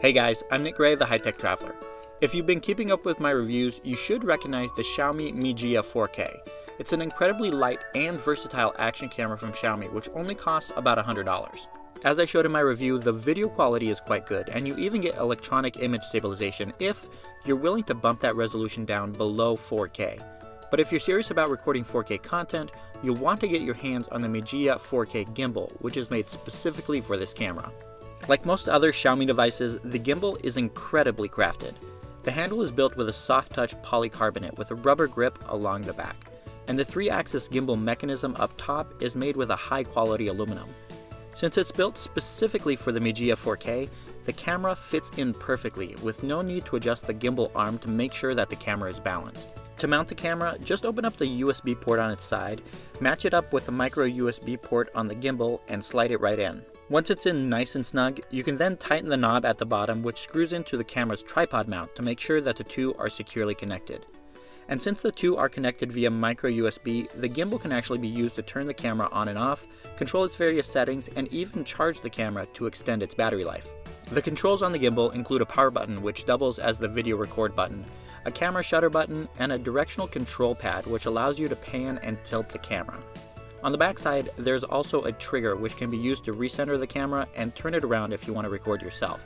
Hey guys, I'm Nick Gray, the High-Tech Traveler. If you've been keeping up with my reviews, you should recognize the Xiaomi MiJia 4K. It's an incredibly light and versatile action camera from Xiaomi, which only costs about $100. As I showed in my review, the video quality is quite good, and you even get electronic image stabilization if you're willing to bump that resolution down below 4K. But if you're serious about recording 4K content, you'll want to get your hands on the MiJia 4K Gimbal, which is made specifically for this camera. Like most other Xiaomi devices, the gimbal is incredibly crafted. The handle is built with a soft-touch polycarbonate with a rubber grip along the back, and the 3-axis gimbal mechanism up top is made with a high-quality aluminum. Since it's built specifically for the MiJia 4K, the camera fits in perfectly with no need to adjust the gimbal arm to make sure that the camera is balanced. To mount the camera, just open up the USB port on its side, match it up with a micro USB port on the gimbal, and slide it right in. Once it's in nice and snug, you can then tighten the knob at the bottom, which screws into the camera's tripod mount to make sure that the two are securely connected. And since the two are connected via micro USB, the gimbal can actually be used to turn the camera on and off, control its various settings, and even charge the camera to extend its battery life. The controls on the gimbal include a power button, which doubles as the video record button, a camera shutter button, and a directional control pad, which allows you to pan and tilt the camera. On the back side, there's also a trigger which can be used to recenter the camera and turn it around if you want to record yourself.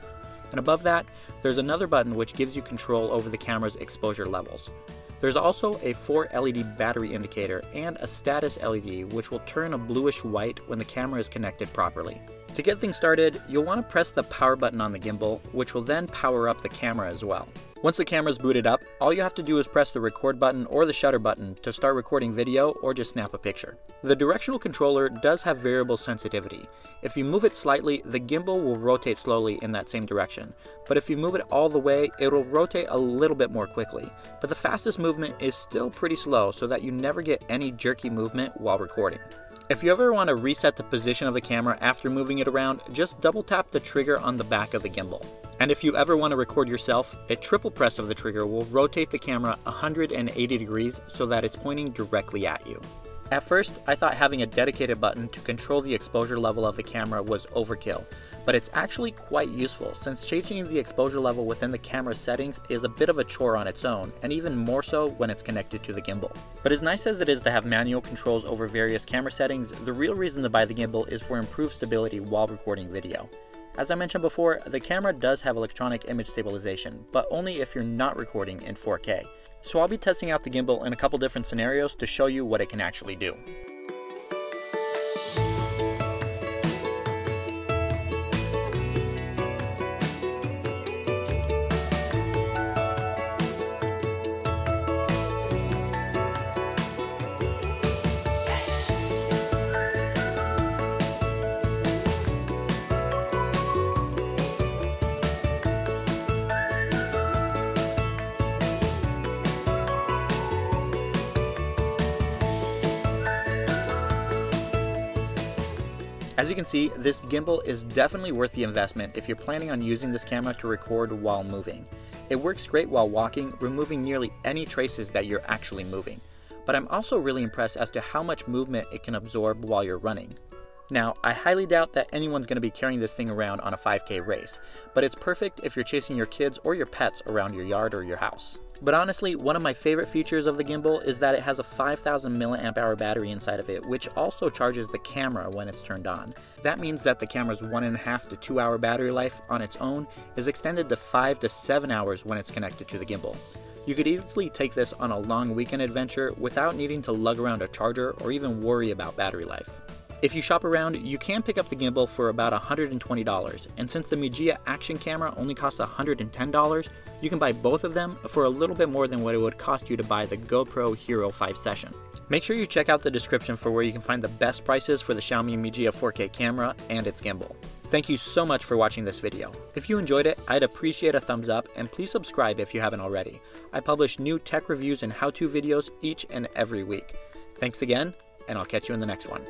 And above that, there's another button which gives you control over the camera's exposure levels. There's also a 4 LED battery indicator and a status LED which will turn a bluish white when the camera is connected properly. To get things started, you'll want to press the power button on the gimbal, which will then power up the camera as well. Once the camera is booted up, all you have to do is press the record button or the shutter button to start recording video or just snap a picture. The directional controller does have variable sensitivity. If you move it slightly, the gimbal will rotate slowly in that same direction, but if you move it all the way, it will rotate a little bit more quickly. But the fastest movement is still pretty slow so that you never get any jerky movement while recording. If you ever want to reset the position of the camera after moving it around, just double tap the trigger on the back of the gimbal. And if you ever want to record yourself, a triple press of the trigger will rotate the camera 180 degrees so that it's pointing directly at you. At first, I thought having a dedicated button to control the exposure level of the camera was overkill, but it's actually quite useful since changing the exposure level within the camera's settings is a bit of a chore on its own, and even more so when it's connected to the gimbal. But as nice as it is to have manual controls over various camera settings, the real reason to buy the gimbal is for improved stability while recording video. As I mentioned before, the camera does have electronic image stabilization, but only if you're not recording in 4K. So I'll be testing out the gimbal in a couple different scenarios to show you what it can actually do. As you can see, this gimbal is definitely worth the investment if you're planning on using this camera to record while moving. It works great while walking, removing nearly any traces that you're actually moving. But I'm also really impressed as to how much movement it can absorb while you're running. Now, I highly doubt that anyone's going to be carrying this thing around on a 5K race, but it's perfect if you're chasing your kids or your pets around your yard or your house. But honestly, one of my favorite features of the gimbal is that it has a 5000 mAh battery inside of it, which also charges the camera when it's turned on. That means that the camera's 1.5 to 2 hour battery life on its own is extended to 5 to 7 hours when it's connected to the gimbal. You could easily take this on a long weekend adventure without needing to lug around a charger or even worry about battery life. If you shop around, you can pick up the gimbal for about $120, and since the MiJia action camera only costs $110, you can buy both of them for a little bit more than what it would cost you to buy the GoPro Hero 5 Session. Make sure you check out the description for where you can find the best prices for the Xiaomi MiJia 4K camera and its gimbal. Thank you so much for watching this video. If you enjoyed it, I'd appreciate a thumbs up, and please subscribe if you haven't already. I publish new tech reviews and how-to videos each and every week. Thanks again, and I'll catch you in the next one.